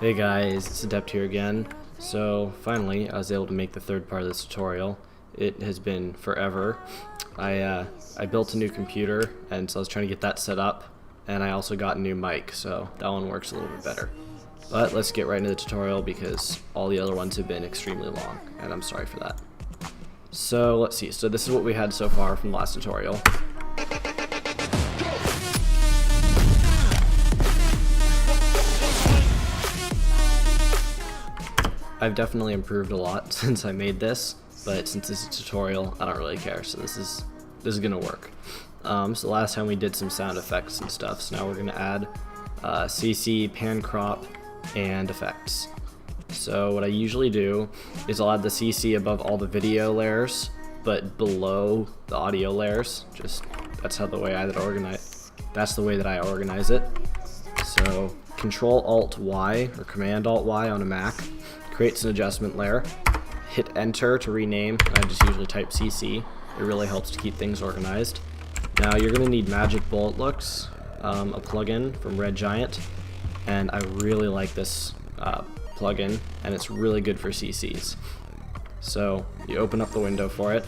Hey guys, it's Adept here again. So finally I was able to make the third part of this tutorial. It has been forever. I built a new computer, and so I was trying to get that set up, and I also got a new mic, so that one works a little bit better. But let's get right into the tutorial because all the other ones have been extremely long, and I'm sorry for that. So let's see, so this is what we had so far from the last tutorial. I've definitely improved a lot since I made this, but since this is a tutorial, I don't really care, so this is gonna work. So last time we did some sound effects and stuff, so now we're gonna add CC, pan crop, and effects. So what I usually do is I'll add the CC above all the video layers, but below the audio layers. That's the way that I organize it. So Control Alt Y or Command Alt Y on a Mac creates an adjustment layer. Hit Enter to rename. I just usually type CC. It really helps to keep things organized. Now you're going to need Magic Bullet Looks, a plugin from Red Giant, and I really like this plugin, and it's really good for CCs. So you open up the window for it.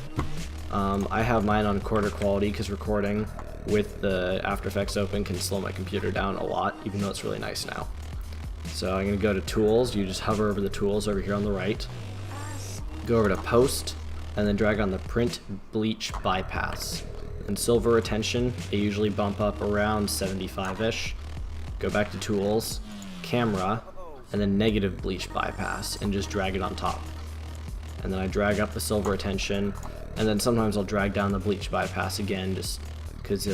I have mine on quarter quality because recording with the After Effects open can slow my computer down a lot, even though it's really nice now. So I'm going to go to Tools. You just hover over the tools over here on the right. Go over to Post, and then drag on the Print Bleach Bypass. And Silver Retention, they usually bump up around 75-ish. Go back to Tools, Camera, and then Negative Bleach Bypass, and just drag it on top. And then I drag up the Silver Retention, and then sometimes I'll drag down the Bleach Bypass again, just because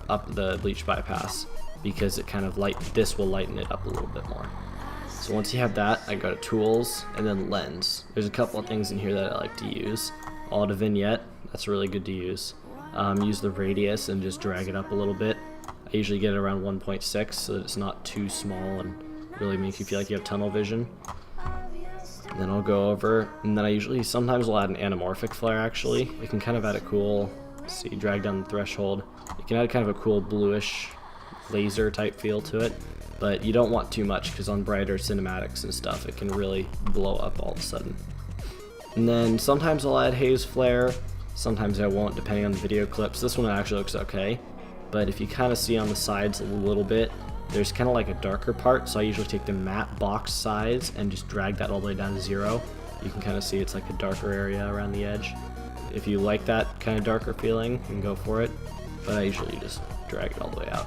up the Bleach Bypass, because it kind of this will lighten it up a little bit more. So once you have that, I go to Tools and then Lens. There's a couple of things in here that I like to use. Auto Vignette, that's really good to use. Use the radius and just drag it up a little bit. I usually get it around 1.6 so that it's not too small and really makes you feel like you have tunnel vision. And then I'll go over, and then sometimes I'll add an anamorphic flare actually. You can kind of add a cool, see, drag down the threshold. You can add kind of a cool bluish laser type feel to it, but you don't want too much because on brighter cinematics and stuff it can really blow up all of a sudden. And then sometimes I'll add haze flare, sometimes I won't depending on the video clips. This one actually looks okay, but if you kind of see on the sides a little bit, there's kind of like a darker part, so I usually take the matte box size and just drag that all the way down to 0. You can kind of see it's like a darker area around the edge. If you like that kind of darker feeling, you can go for it, but I usually just drag it all the way out.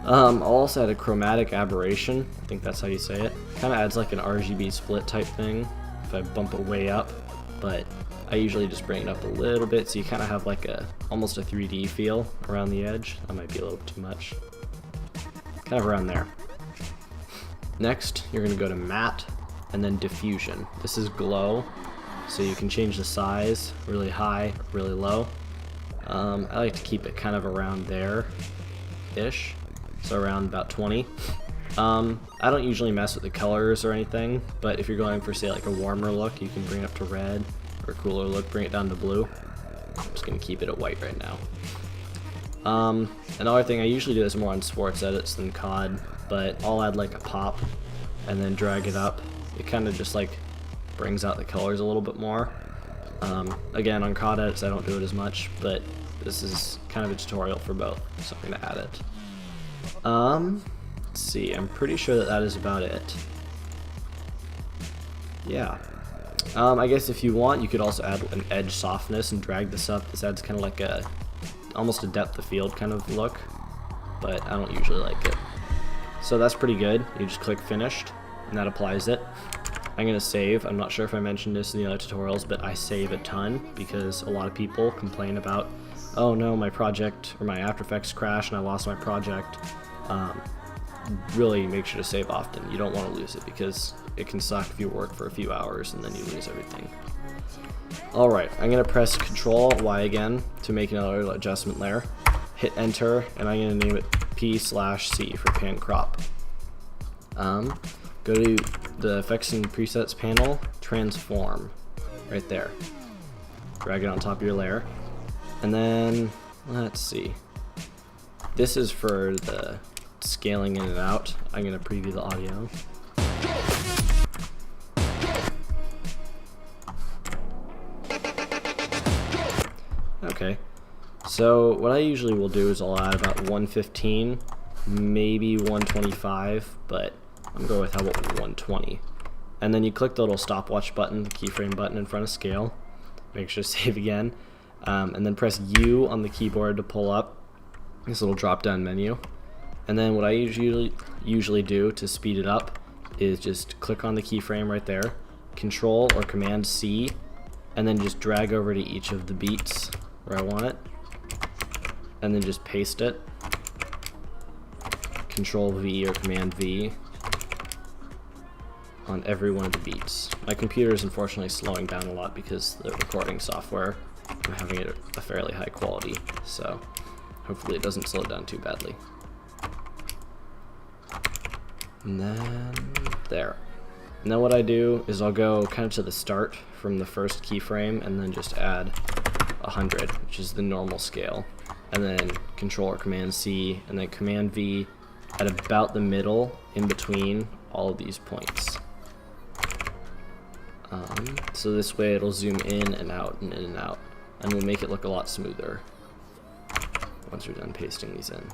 I'll also add a chromatic aberration, I think that's how you say it. Kind of adds like an RGB split type thing if I bump it way up, but I usually just bring it up a little bit so you kind of have like almost a 3D feel around the edge. That might be a little too much. Kind of around there. Next, you're going to go to Matte and then Diffusion. This is Glow, so you can change the size really high, really low. I like to keep it kind of around there-ish. So around about 20. I don't usually mess with the colors or anything, but if you're going for, say, like a warmer look, you can bring it up to red, or a cooler look, bring it down to blue. I'm just going to keep it at white right now. Another thing, I usually do this more on sports edits than COD, but I'll add like a pop and then drag it up. It kind of just like brings out the colors a little bit more. Again, on COD edits I don't do it as much, but this is kind of a tutorial for both, so I'm going to add it. Let's see, I'm pretty sure that is about it. Yeah. I guess if you want, you could also add an edge softness and drag this up. This adds kind of like almost a depth of field kind of look, but I don't usually like it. So that's pretty good. You just click Finished, and that applies it. I'm going to save. I'm not sure if I mentioned this in the other tutorials, but I save a ton because a lot of people complain about, oh no, my project or my After Effects crashed and I lost my project. Really make sure to save often. You don't want to lose it because it can suck if you work for a few hours and then you lose everything. Alright, I'm going to press Control Y again to make another adjustment layer. Hit Enter, and I'm going to name it P/C for pan crop. Go to the Effects and Presets panel, Transform, right there. Drag it on top of your layer. And then, let's see. This is for the scaling in and out. I'm going to preview the audio. Okay, so what I usually will do is I'll add about 115, maybe 125, but I'm going with how about 120. And then you click the little stopwatch button, the keyframe button in front of scale. Make sure to save again, and then press U on the keyboard to pull up this little drop-down menu. And then what I usually do to speed it up is just click on the keyframe right there, Control or Command C, and then just drag over to each of the beats where I want it, and then just paste it. Control V or Command V on every one of the beats. My computer is unfortunately slowing down a lot because the recording software, I'm having it at a fairly high quality, so hopefully it doesn't slow down too badly. And then there. And then what I do is I'll go kind of to the start from the first keyframe and then just add 100, which is the normal scale, and then Control or Command C, and then Command V at about the middle in between all of these points. So this way it'll zoom in and out and in and out, and will make it look a lot smoother once we're done pasting these in.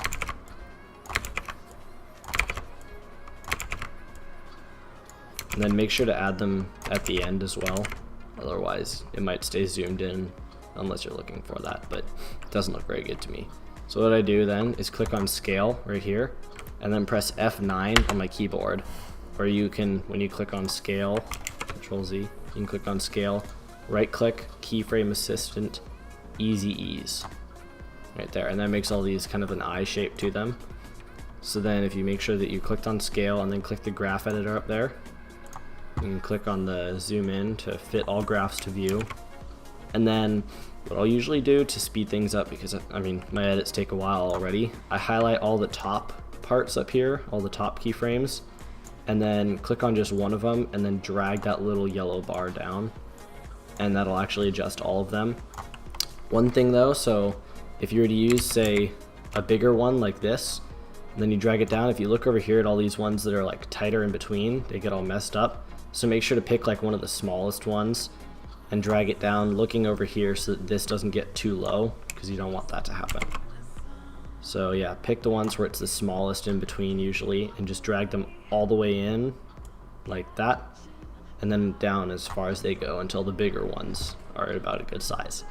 And then make sure to add them at the end as well, otherwise it might stay zoomed in unless you're looking for that, but it doesn't look very good to me. So what I do then is click on scale right here and then press F9 on my keyboard, or you can, when you click on scale, Control Z, you can click on scale, right click, keyframe assistant, easy ease, right there, and that makes all these kind of an eye shape to them. So then if you make sure that you clicked on scale and then click the graph editor up there, you can click on the zoom in to fit all graphs to view. And then what I'll usually do to speed things up, because I mean my edits take a while already, I highlight all the top parts up here, all the top keyframes, and then click on just one of them and then drag that little yellow bar down, and that'll actually adjust all of them. One thing though, so if you were to use, say, a bigger one like this, and then you drag it down, if you look over here at all these ones that are like tighter in between, they get all messed up. So make sure to pick like one of the smallest ones and drag it down looking over here so that this doesn't get too low, because you don't want that to happen. So yeah, pick the ones where it's the smallest in between usually, and just drag them all the way in like that, and then down as far as they go until the bigger ones are at about a good size.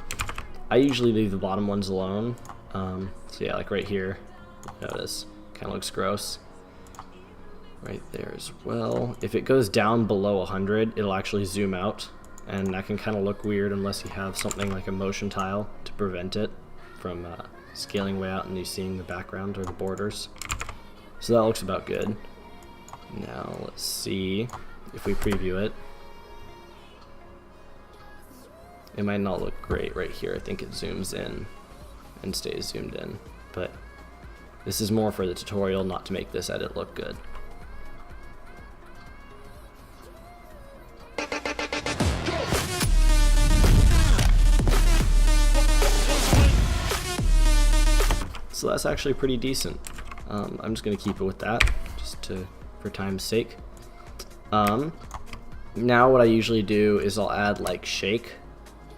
I usually leave the bottom ones alone. So yeah, like right here, notice, kind of looks gross. Right there as well. If it goes down below 100, it'll actually zoom out, and that can kind of look weird unless you have something like a motion tile to prevent it from scaling way out and you seeing the background or the borders. So that looks about good. Now let's see if we preview it. It might not look great right here. I think it zooms in and stays zoomed in, but this is more for the tutorial, not to make this edit look good. So that's actually pretty decent. I'm just gonna keep it with that, just for time's sake. Now what I usually do is I'll add like shake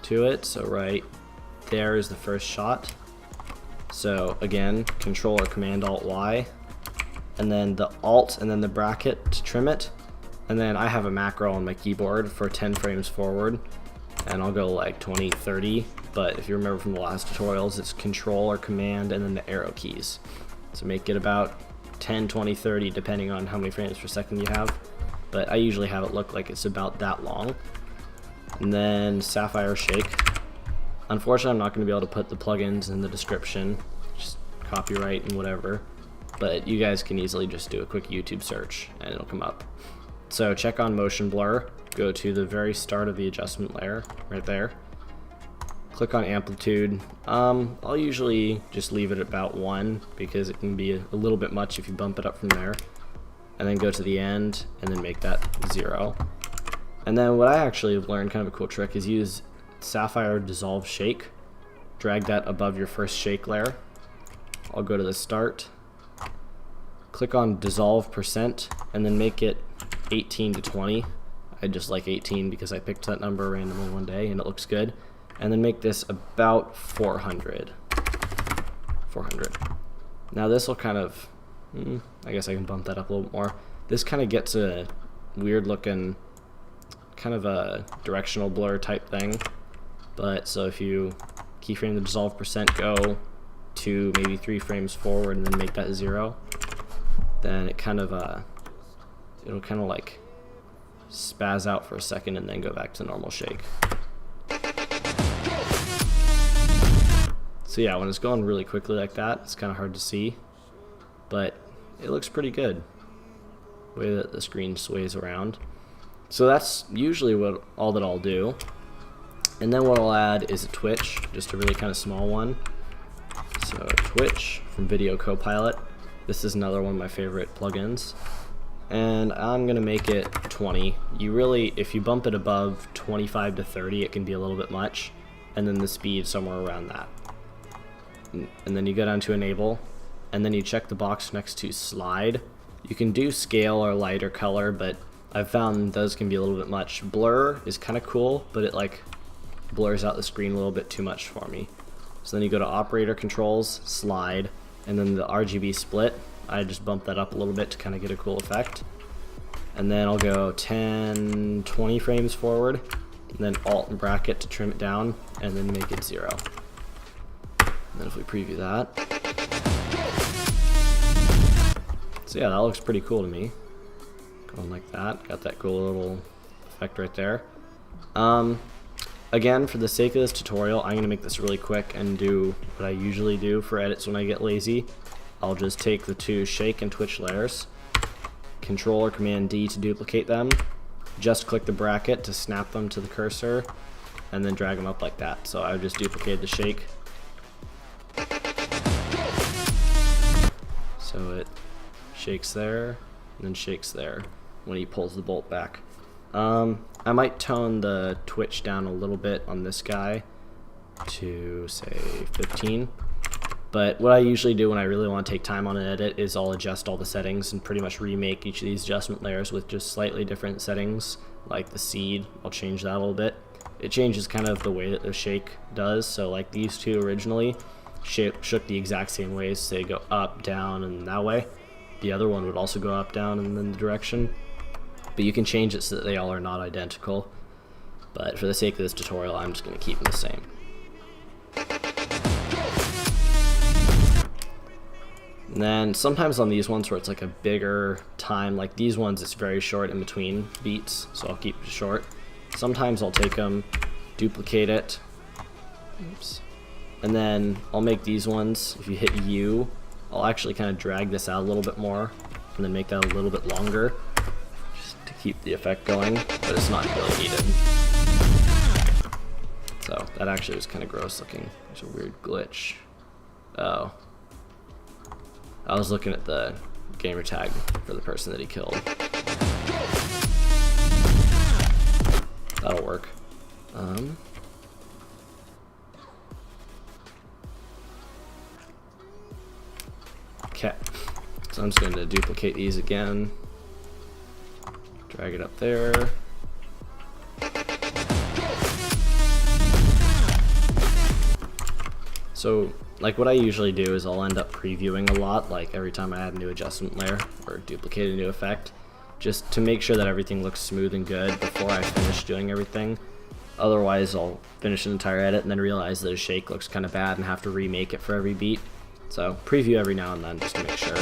to it. So right there is the first shot. So again, Control or Command Alt Y, and then the Alt and then the bracket to trim it. And then I have a macro on my keyboard for 10 frames forward, and I'll go like 20, 30. But if you remember from the last tutorials, it's Control or Command and then the arrow keys. So make it about 10, 20, 30, depending on how many frames per second you have. But I usually have it look like it's about that long. And then Sapphire Shake. Unfortunately, I'm not going to be able to put the plugins in the description, just copyright and whatever. But you guys can easily just do a quick YouTube search and it'll come up. So check on motion blur, go to the very start of the adjustment layer, right there. Click on amplitude. I'll usually just leave it at about 1 because it can be a little bit much if you bump it up from there. And then go to the end and then make that 0. And then what I actually have learned, kind of a cool trick, is use Sapphire Dissolve Shake. Drag that above your first shake layer. I'll go to the start, click on Dissolve %, and then make it 18 to 20. I just like 18 because I picked that number randomly one day and it looks good. And then make this about 400. 400. Now this will kind of, I guess I can bump that up a little bit more. This kind of gets a weird looking, kind of a directional blur type thing. But so if you keyframe the dissolve percent, go to maybe 3 frames forward and then make that 0, then it kind of, it'll kind of like spaz out for a second and then go back to normal shake. So yeah, when it's going really quickly like that, it's kind of hard to see, but it looks pretty good, the way that the screen sways around. So that's usually all that I'll do. And then what I'll add is a twitch, just a really kind of small one. So twitch from Video Copilot. This is another one of my favorite plugins. And I'm gonna make it 20. You really, if you bump it above 25 to 30, it can be a little bit much. And then the speed somewhere around that. And then you go down to enable, and then you check the box next to slide. You can do scale or light or color, but I've found those can be a little bit much. Blur is kind of cool, but it like blurs out the screen a little bit too much for me. So then you go to operator controls, slide, and then the RGB split. I just bump that up a little bit to kind of get a cool effect. And then I'll go 10, 20 frames forward, and then alt and bracket to trim it down, and then make it 0. And then if we preview that. So yeah, that looks pretty cool to me. Going like that, got that cool little effect right there. Again, for the sake of this tutorial, I'm gonna make this really quick and do what I usually do for edits when I get lazy. I'll just take the 2 shake and twitch layers, Control or Command D to duplicate them, just click the bracket to snap them to the cursor, and then drag them up like that. So I just duplicated the shake. So it shakes there, and then shakes there when he pulls the bolt back. I might tone the twitch down a little bit on this guy to say 15. But what I usually do when I really want to take time on an edit is I'll adjust all the settings and pretty much remake each of these adjustment layers with just slightly different settings. Like the seed, I'll change that a little bit. It changes kind of the way that the shake does. So like these 2 originally shook the exact same ways, so they go up, down, and that way. The other one would also go up, down, and then the direction. But you can change it so that they all are not identical. But for the sake of this tutorial, I'm just going to keep them the same. And then sometimes on these ones where it's like a bigger time, like these ones, it's very short in between beats, so I'll keep it short. Sometimes I'll take them, duplicate it, oops, and then I'll make these ones, if you hit U, I'll actually kind of drag this out a little bit more, and then make that a little bit longer, just to keep the effect going, but it's not really needed. So that actually was kind of gross looking. There's a weird glitch. Oh. I was looking at the gamer tag for the person that he killed. That'll work. Okay, so I'm just going to duplicate these again, drag it up there. So like what I usually do is I'll end up previewing a lot, like every time I add a new adjustment layer or duplicate a new effect, just to make sure that everything looks smooth and good before I finish doing everything. Otherwise I'll finish an entire edit and then realize that a shake looks kind of bad and have to remake it for every beat. So preview every now and then just to make sure.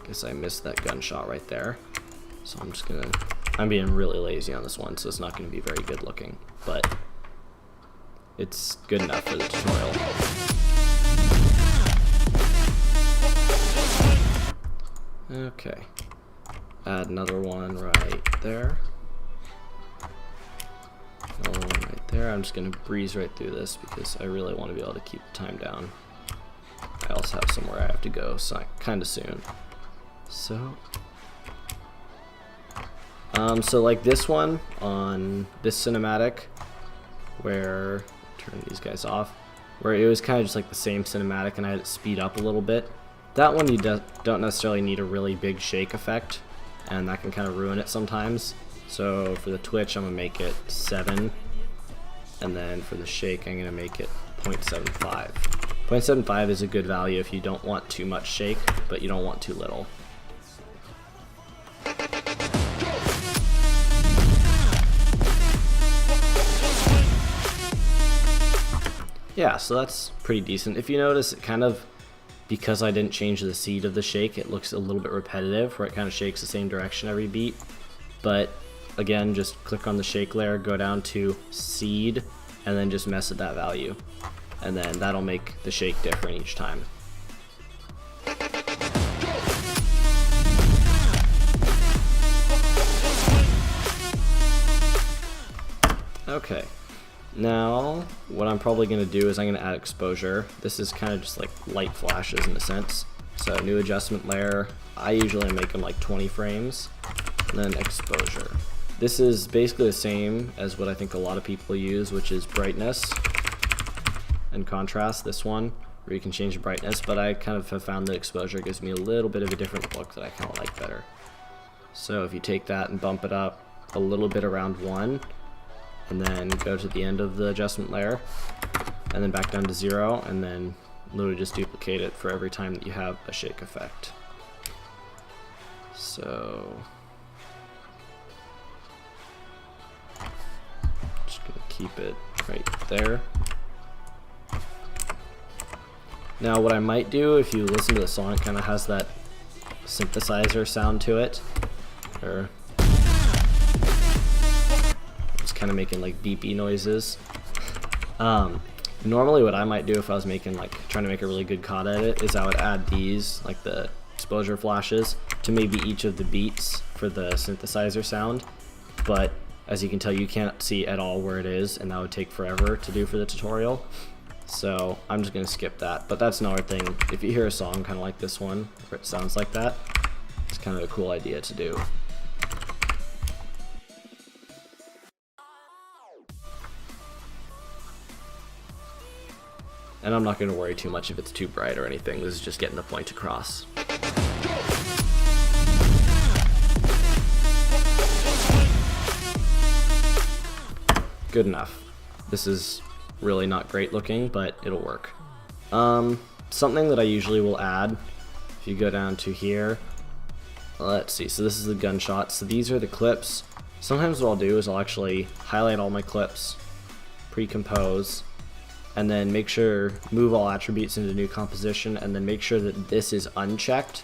Guess I missed that gunshot right there. So I'm being really lazy on this one, so it's not gonna be very good looking, but it's good enough for the tutorial. Okay, add another one right there. Another one right there. I'm just gonna breeze right through this because I really want to be able to keep the time down. I also have somewhere I have to go, so kind of soon. So like this one on this cinematic, where turn these guys off. where it was kind of just like the same cinematic and I had it speed up a little bit. That one you don't necessarily need a really big shake effect, and that can kind of ruin it sometimes. So for the twitch, I'm going to make it 7, and then for the shake, I'm going to make it 0.75. 0.75 is a good value if you don't want too much shake, but you don't want too little. Yeah, so that's pretty decent. If you notice, it kind of, because I didn't change the seed of the shake, it looks a little bit repetitive, where it kind of shakes the same direction every beat. But again, just click on the shake layer, go down to seed, and then just mess with that value. And then that'll make the shake different each time. Okay. Now, what I'm probably going to do is I'm going to add exposure. This is kind of just like light flashes in a sense. So new adjustment layer, I usually make them like 20 frames, and then exposure. This is basically the same as what I think a lot of people use, which is brightness and contrast, this one, where you can change the brightness, but I kind of have found that exposure gives me a little bit of a different look that I kind of like better. So if you take that and bump it up a little bit around 1, and then go to the end of the adjustment layer, and then back down to 0, and then literally just duplicate it for every time that you have a shake effect. So just gonna keep it right there. Now what I might do, if you listen to the song, it kind of has that synthesizer sound to it, or kind of making like beepy noises. Normally what I might do if I was making trying to make a really good COD edit is I would add these, like the exposure flashes, to maybe each of the beats for the synthesizer sound, but as you can tell, you can't see at all where it is, and that would take forever to do for the tutorial, so I'm just going to skip that. But that's another thing, if you hear a song kind of like this one where it sounds like that, it's kind of a cool idea to do. And I'm not going to worry too much if it's too bright or anything. This is just getting the point across. Good enough. This is really not great looking, but it'll work. Something that I usually will add, if you go down to here, let's see, so this is the gunshot. So these are the clips. Sometimes what I'll do is I'll actually highlight all my clips, pre-compose, and then make sure, move all attributes into new composition, and then make sure that this is unchecked.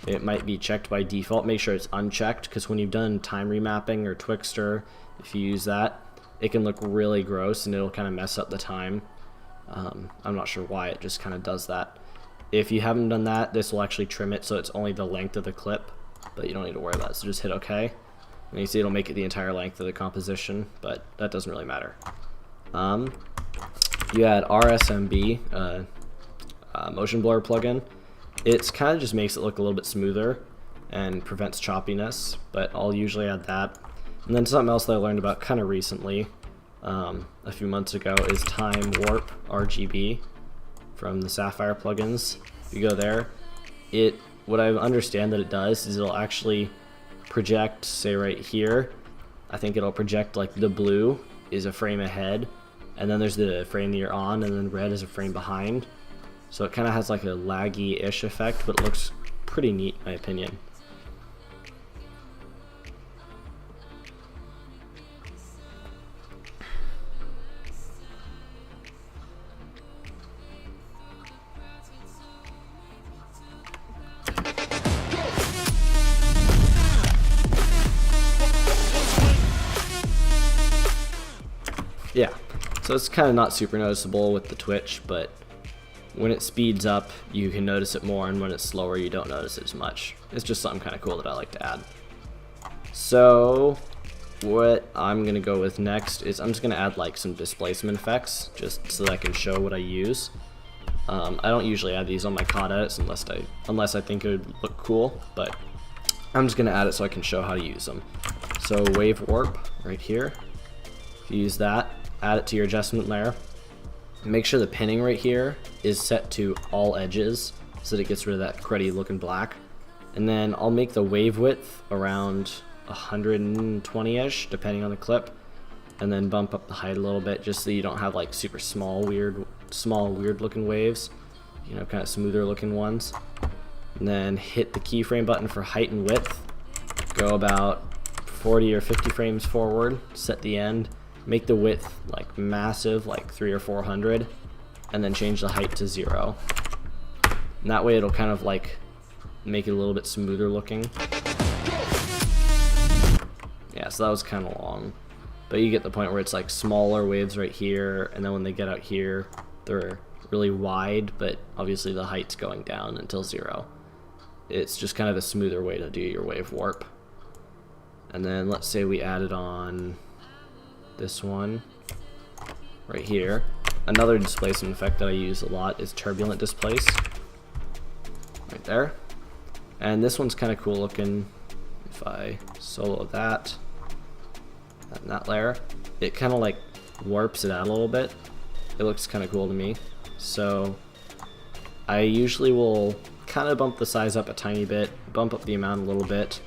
It might be checked by default. Make sure it's unchecked, because when you've done time remapping or Twixtor, if you use that, it can look really gross and it'll kind of mess up the time. I'm not sure why, it just kind of does that. If you haven't done that, this will actually trim it so it's only the length of the clip, but you don't need to worry about it, so just hit OK. And you see it'll make it the entire length of the composition, but that doesn't really matter. You add RSMB, motion blur plugin. It's kind of just makes it look a little bit smoother and prevents choppiness, but I'll usually add that. And then something else that I learned about kind of recently, a few months ago, is Time Warp RGB from the Sapphire plugins. If you go there, what I understand that it does is it'll actually project, say right here, I think it'll project like the blue is a frame ahead, and then there's the frame that you're on, and then red is a frame behind. So it kind of has like a laggy-ish effect, but it looks pretty neat in my opinion. Yeah, so it's kind of not super noticeable with the twitch, but when it speeds up, you can notice it more, and when it's slower, you don't notice it as much. It's just something kind of cool that I like to add. So what I'm going to go with next is I'm just going to add like some displacement effects, just so that I can show what I use. I don't usually add these on my COD edits unless I think it would look cool, but I'm just going to add it so I can show how to use them. So wave warp right here. If you use that, add it to your adjustment layer, Make sure the pinning right here is set to all edges so that it gets rid of that cruddy looking black. And then I'll make the wave width around 120-ish depending on the clip, and then bump up the height a little bit just so you don't have like super small weird looking waves, you know, kind of smoother looking ones. And then hit the keyframe button for height and width, go about 40 or 50 frames forward, set the end, make the width like massive, like 300 or 400, and then change the height to 0. And that way it'll kind of like make it a little bit smoother looking. Yeah, so that was kind of long, but you get the point where it's like smaller waves right here, and then when they get out here they're really wide, but obviously the height's going down until 0. It's just kind of a smoother way to do your wave warp. And then let's say we added on this one right here. Another displacement effect that I use a lot is turbulent displace, right there. And this one's kind of cool looking. If I solo that and that layer, it kind of like warps it out a little bit. It looks kind of cool to me. So I usually will kind of bump the size up a tiny bit, bump up the amount a little bit,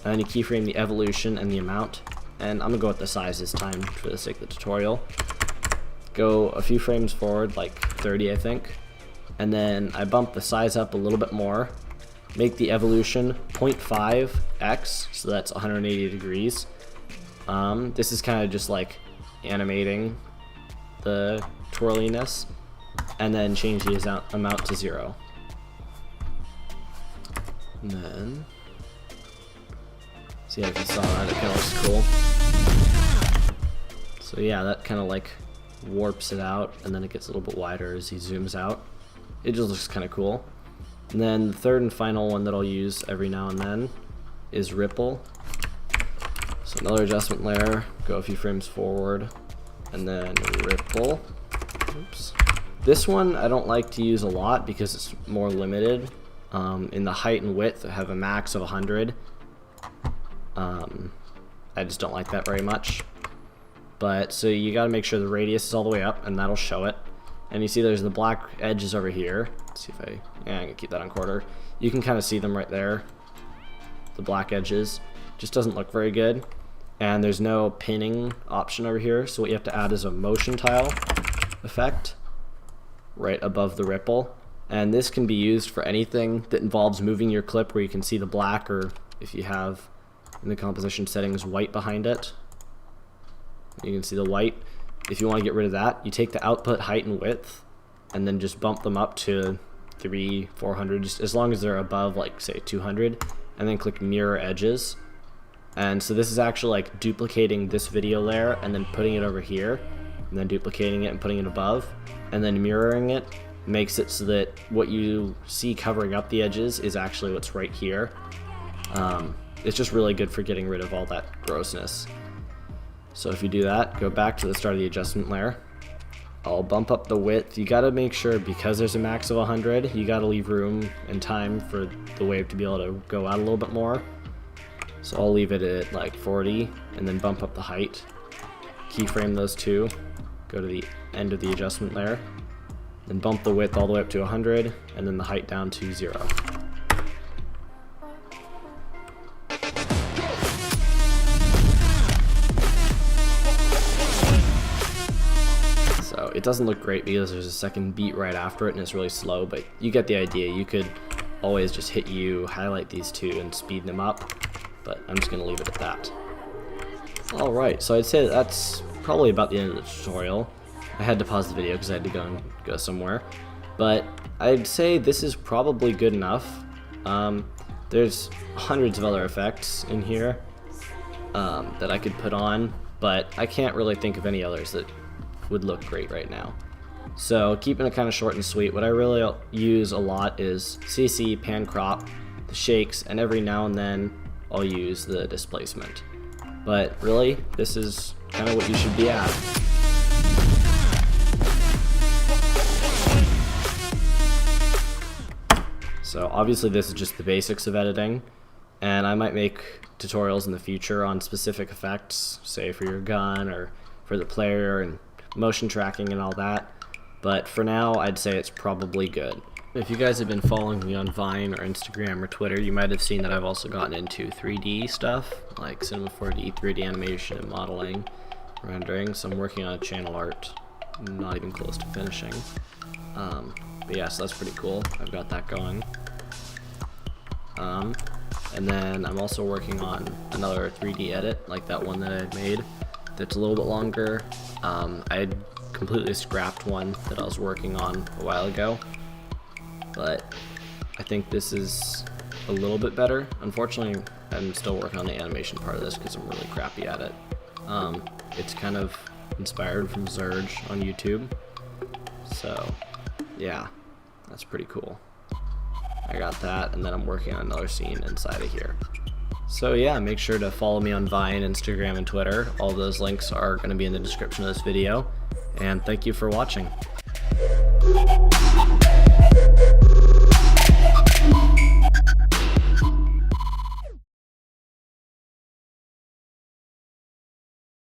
and then you keyframe the evolution and the amount. And I'm gonna go with the size this time for the sake of the tutorial. Go a few frames forward, like 30 I think, and then I bump the size up a little bit more, make the evolution 0.5x, so that's 180 degrees. This is kind of just like animating the twirliness, and then change the amount to 0. And then, see if you saw that, it kind of looks cool. So yeah, that kind of like warps it out, and then it gets a little bit wider as he zooms out. It just looks kind of cool. And then the third and final one that I'll use every now and then is ripple. So another adjustment layer, go a few frames forward, and then ripple. Oops. This one I don't like to use a lot because it's more limited. In the height and width, I have a max of 100. I just don't like that very much. But so you got to make sure the radius is all the way up, and that'll show it. And you see there's the black edges over here. Let's see if I'm gonna keep that on quarter. You can kind of see them right there. The black edges just doesn't look very good. And there's no pinning option over here, so what you have to add is a motion tile effect right above the ripple. And this can be used for anything that involves moving your clip where you can see the black, or if you have in the composition settings white behind it, you can see the white. If you want to get rid of that, you take the output height and width and then just bump them up to 300, 400, just as long as they're above like say 200, and then click mirror edges. And so this is actually like duplicating this video layer and then putting it over here, and then duplicating it and putting it above, and then mirroring it makes it so that what you see covering up the edges is actually what's right here. It's just really good for getting rid of all that grossness. So if you do that, go back to the start of the adjustment layer. I'll bump up the width. You gotta make sure, because there's a max of 100, you gotta leave room and time for the wave to be able to go out a little bit more. So I'll leave it at like 40, and then bump up the height. Keyframe those two, go to the end of the adjustment layer, then bump the width all the way up to 100, and then the height down to 0. So it doesn't look great because there's a second beat right after it and it's really slow, but you get the idea. You could always just hit U, highlight these two, and speed them up, but I'm just going to leave it at that. Alright, so I'd say that's probably about the end of the tutorial. I had to pause the video because I had to go somewhere, but I'd say this is probably good enough. There's hundreds of other effects in here that I could put on, but I can't really think of any others that would look great right now. So keeping it kind of short and sweet, what I really use a lot is CC, pan crop, the shakes, and every now and then I'll use the displacement. But really, this is kind of what you should be at. So obviously this is just the basics of editing, and I might make tutorials in the future on specific effects, say for your gun or for the player and motion tracking and all that. But for now, I'd say it's probably good. If you guys have been following me on Vine or Instagram or Twitter, you might have seen that I've also gotten into 3D stuff, like Cinema 4D, 3D animation, and modeling, rendering. So I'm working on a channel art, not even close to finishing. But yeah, so that's pretty cool. I've got that going. And then I'm also working on another 3D edit, like that one that I had made, that's a little bit longer. I had completely scrapped one that I was working on a while ago, but I think this is a little bit better. Unfortunately, I'm still working on the animation part of this because I'm really crappy at it. It's kind of inspired from Zurge on YouTube, so yeah, that's pretty cool. I got that, and then I'm working on another scene inside of here. So yeah, make sure to follow me on Vine, Instagram, and Twitter. All those links are going to be in the description of this video, and thank you for watching.